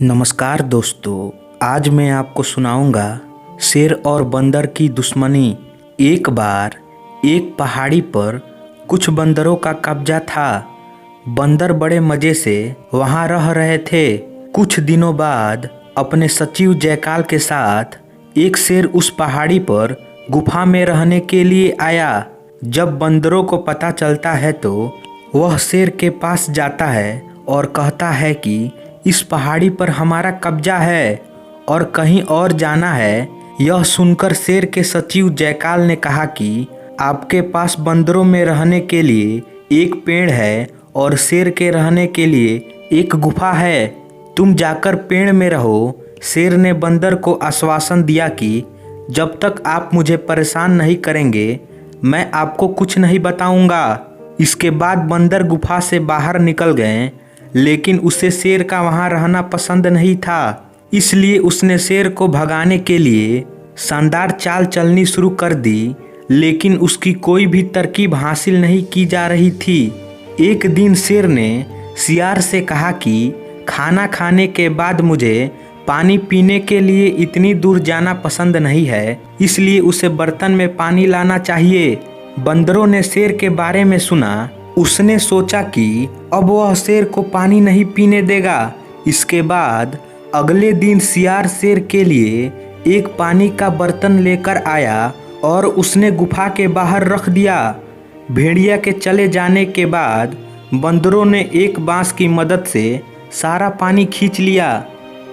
नमस्कार दोस्तों, आज मैं आपको सुनाऊंगा शेर और बंदर की दुश्मनी। एक बार एक पहाड़ी पर कुछ बंदरों का कब्जा था। बंदर बड़े मज़े से वहां रह रहे थे। कुछ दिनों बाद अपने सचिव जयकाल के साथ एक शेर उस पहाड़ी पर गुफा में रहने के लिए आया। जब बंदरों को पता चलता है तो वह शेर के पास जाता है और कहता है कि इस पहाड़ी पर हमारा कब्जा है और कहीं और जाना है। यह सुनकर शेर के सचिव जयकाल ने कहा कि आपके पास बंदरों में रहने के लिए एक पेड़ है और शेर के रहने के लिए एक गुफा है। तुम जाकर पेड़ में रहो। शेर ने बंदर को आश्वासन दिया कि जब तक आप मुझे परेशान नहीं करेंगे मैं आपको कुछ नहीं बताऊंगा। इसके बाद बंदर गुफा से बाहर निकल गए, लेकिन उसे शेर का वहां रहना पसंद नहीं था। इसलिए उसने शेर को भगाने के लिए शानदार चाल चलनी शुरू कर दी, लेकिन उसकी कोई भी तरकीब हासिल नहीं की जा रही थी। एक दिन शेर ने शियार से कहा कि खाना खाने के बाद मुझे पानी पीने के लिए इतनी दूर जाना पसंद नहीं है, इसलिए उसे बर्तन में पानी लाना चाहिए। बंदरों ने शेर के बारे में सुना। उसने सोचा कि अब वह शेर को पानी नहीं पीने देगा। इसके बाद अगले दिन शियार शेर के लिए एक पानी का बर्तन लेकर आया और उसने गुफा के बाहर रख दिया। भेड़िया के चले जाने के बाद बंदरों ने एक बांस की मदद से सारा पानी खींच लिया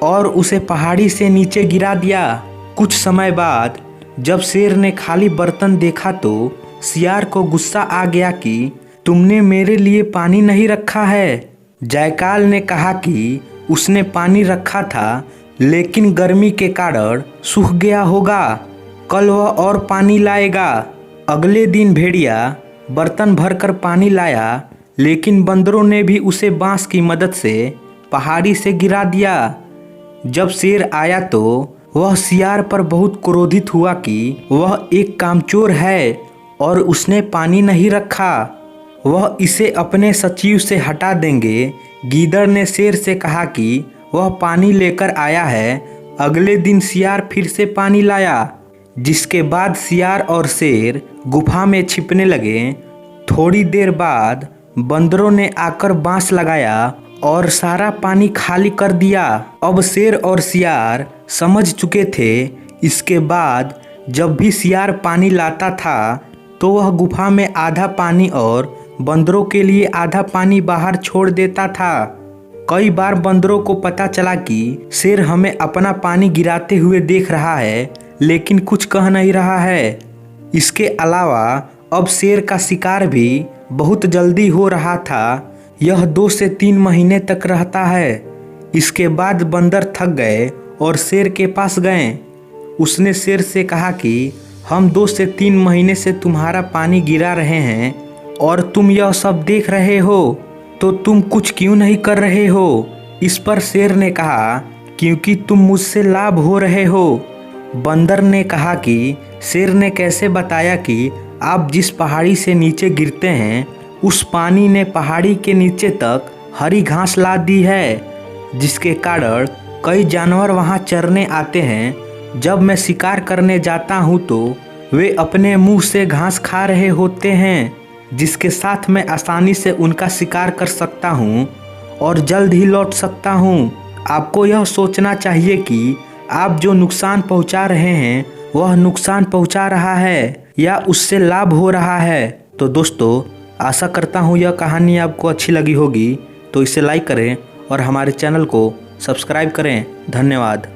और उसे पहाड़ी से नीचे गिरा दिया। कुछ समय बाद जब शेर ने खाली बर्तन देखा तो शियार को गुस्सा आ गया कि तुमने मेरे लिए पानी नहीं रखा है। जयकाल ने कहा कि उसने पानी रखा था, लेकिन गर्मी के कारण सूख गया होगा। कल वह और पानी लाएगा। अगले दिन भेड़िया बर्तन भरकर पानी लाया, लेकिन बंदरों ने भी उसे बांस की मदद से पहाड़ी से गिरा दिया। जब शेर आया तो वह शियार पर बहुत क्रोधित हुआ कि वह एक कामचोर है और उसने पानी नहीं रखा। वह इसे अपने सचिव से हटा देंगे। गीदड़ ने शेर से कहा कि वह पानी लेकर आया है। अगले दिन शियार फिर से पानी लाया, जिसके बाद शियार और शेर गुफा में छिपने लगे। थोड़ी देर बाद बंदरों ने आकर बांस लगाया और सारा पानी खाली कर दिया। अब शेर और शियार समझ चुके थे। इसके बाद जब भी शियार पानी लाता था तो वह गुफा में आधा पानी और बंदरों के लिए आधा पानी बाहर छोड़ देता था। कई बार बंदरों को पता चला कि शेर हमें अपना पानी गिराते हुए देख रहा है, लेकिन कुछ कह नहीं रहा है। इसके अलावा अब शेर का शिकार भी बहुत जल्दी हो रहा था। यह 2 से 3 महीने तक रहता है। इसके बाद बंदर थक गए और शेर के पास गए। उसने शेर से कहा कि हम 2 से 3 महीने से तुम्हारा पानी गिरा रहे हैं और तुम यह सब देख रहे हो, तो तुम कुछ क्यों नहीं कर रहे हो? इस पर शेर ने कहा, क्योंकि तुम मुझसे लाभ हो रहे हो। बंदर ने कहा कि शेर ने कैसे बताया कि आप जिस पहाड़ी से नीचे गिरते हैं उस पानी ने पहाड़ी के नीचे तक हरी घास ला दी है, जिसके कारण कई जानवर वहां चरने आते हैं। जब मैं शिकार करने जाता हूं तो वे अपने मुंह से घास खा रहे होते हैं, जिसके साथ मैं आसानी से उनका शिकार कर सकता हूं और जल्द ही लौट सकता हूं। आपको यह सोचना चाहिए कि आप जो नुकसान पहुंचा रहे हैं वह नुकसान पहुंचा रहा है या उससे लाभ हो रहा है। तो दोस्तों, आशा करता हूं यह कहानी आपको अच्छी लगी होगी, तो इसे लाइक करें और हमारे चैनल को सब्सक्राइब करें। धन्यवाद।